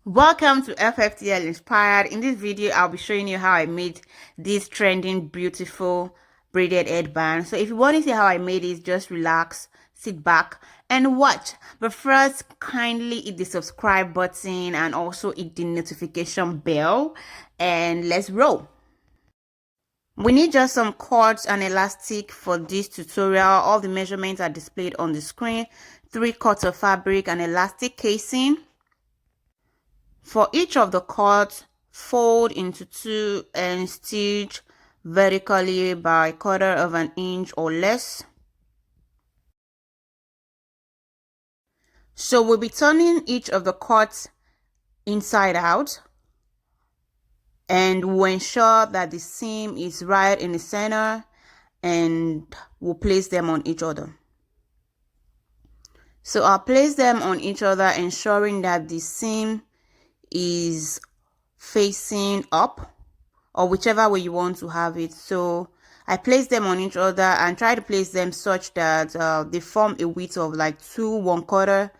Welcome to FFTL Inspired. In this video, I'll be showing you how I made this trending beautiful braided headband. So if you want to see how I made it, just relax, sit back and watch. But first, kindly hit the subscribe button and also hit the notification bell, and let's roll. We need just some cords and elastic for this tutorial. All the measurements are displayed on the screen. 3 cuts of fabric and elastic casing. For each of the cords, fold into 2 and stitch vertically by 1/4 of an inch or less. So we'll be turning each of the cords inside out, and we'll ensure that the seam is right in the center, and we'll place them on each other. So I'll place them on each other, ensuring that the seam is facing up, or whichever way you want to have it. So I place them on each other and try to place them such that they form a width of like 2 1/4,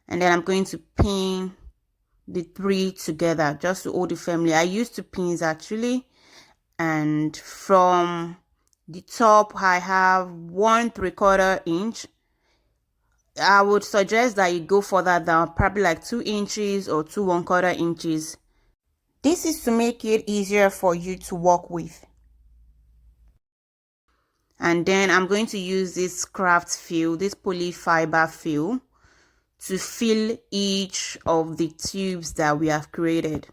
and then I'm going to pin the 3 together just to hold it firmly. I used 2 pins actually, and from the top I have 1 3/4 inch. I would suggest that you go further down, probably like 2 inches or 2 1/4 inches. This is to make it easier for you to work with. And then I'm going to use this craft fill, this poly fiber fill, to fill each of the tubes that we have created.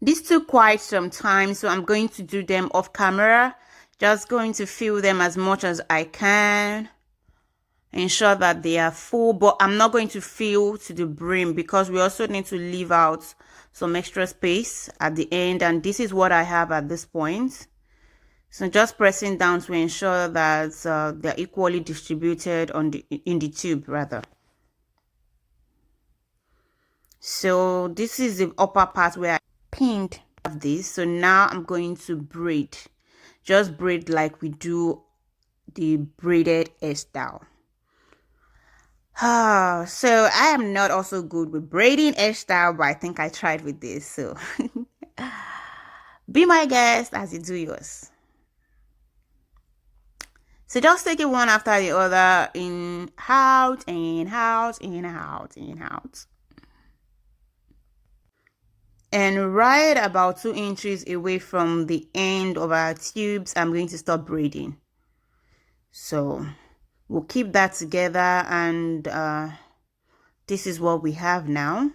This took quite some time, so I'm going to do them off camera. Just going to fill them as much as I can. Ensure that they are full, but I'm not going to fill to the brim because we also need to leave out some extra space at the end, and this is what I have at this point. So just pressing down to ensure that they're equally distributed in the tube rather. So this is the upper part where I pinned this. So now I'm going to braid, just braid like we do the braided hairstyle. So I am not also good with braiding hairstyle, but I think I tried with this. So be my guest as you do yours. So just take it one after the other, in, out, in, out, in, out, in, out. And right about 2 inches away from the end of our tubes, I'm going to stop braiding. So we'll keep that together, and this is what we have now.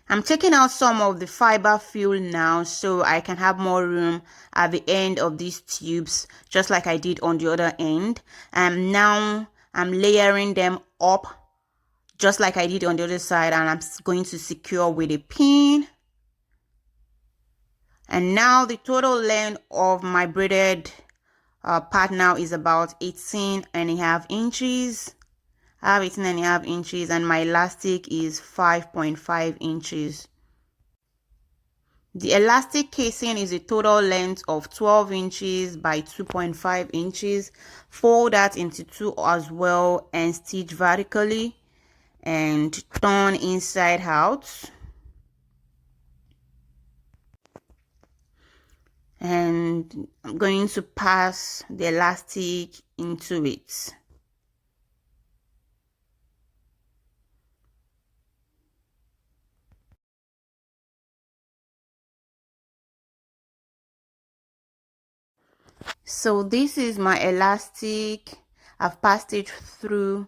I'm taking out some of the fiber fill now so I can have more room at the end of these tubes, just like I did on the other end. And now I'm layering them up just like I did on the other side, and I'm going to secure with a pin. And now the total length of my braided part now is about 18.5 inches. I have 18.5 inches, and my elastic is 5.5 inches. The elastic casing is a total length of 12 inches by 2.5 inches. Fold that into 2 as well and stitch vertically and turn inside out. And I'm going to pass the elastic into it. So this is my elastic. I've passed it through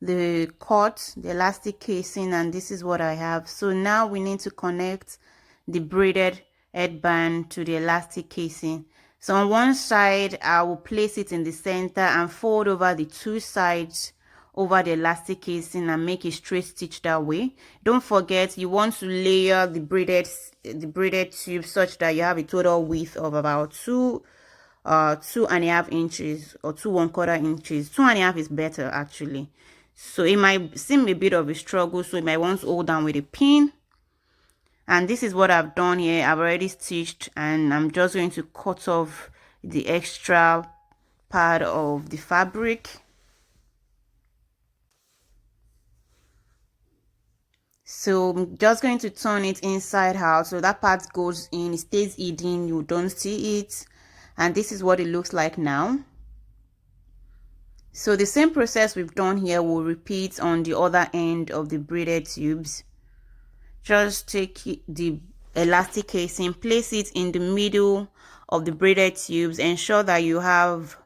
the cut, the elastic casing, and this is what I have. So now we need to connect the braided headband to the elastic casing. So on one side, I will place it in the center and fold over the 2 sides over the elastic casing and make a straight stitch that way. Don't forget, you want to layer the braided tube such that you have a total width of about 2.5 inches or 2 1/4 inches. 2.5 is better actually. So it might seem a bit of a struggle, so you might want to hold down with a pin. And this is what I've done here. I've already stitched, and I'm just going to cut off the extra part of the fabric. So I'm just going to turn it inside out so that part goes in, it stays hidden, you don't see it. And this is what it looks like now. So the same process we've done here will repeat on the other end of the braided tubes. Just take the elastic casing, place it in the middle of the braided tubes, ensure that you have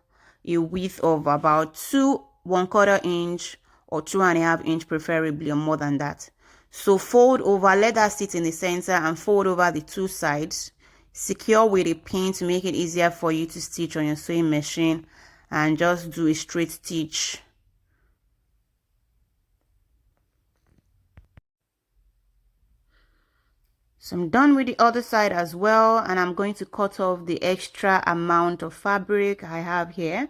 a width of about 1/4 inch or 2.5 inch preferably, or more than that. So fold over, let that sit in the center, and fold over the two sides. Secure with a pin to make it easier for you to stitch on your sewing machine, and just do a straight stitch. So I'm done with the other side as well, and I'm going to cut off the extra amount of fabric I have here.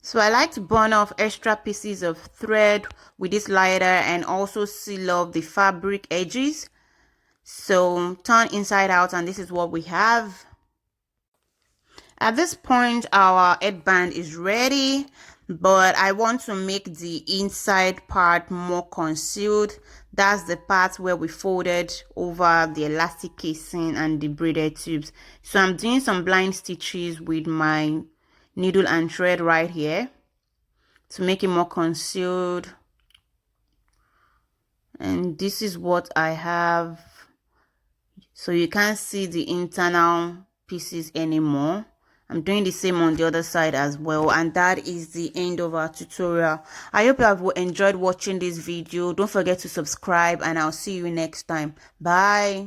So I like to burn off extra pieces of thread with this lighter and also seal off the fabric edges. So turn inside out, and this is what we have. At this point, our headband is ready, but I want to make the inside part more concealed. That's the part where we folded over the elastic casing and the braided tubes. So I'm doing some blind stitches with my needle and thread right here to make it more concealed. And this is what I have. So you can't see the internal pieces anymore. I'm doing the same on the other side as well, and that is the end of our tutorial. I hope you have enjoyed watching this video. Don't forget to subscribe, and I'll see you next time. Bye.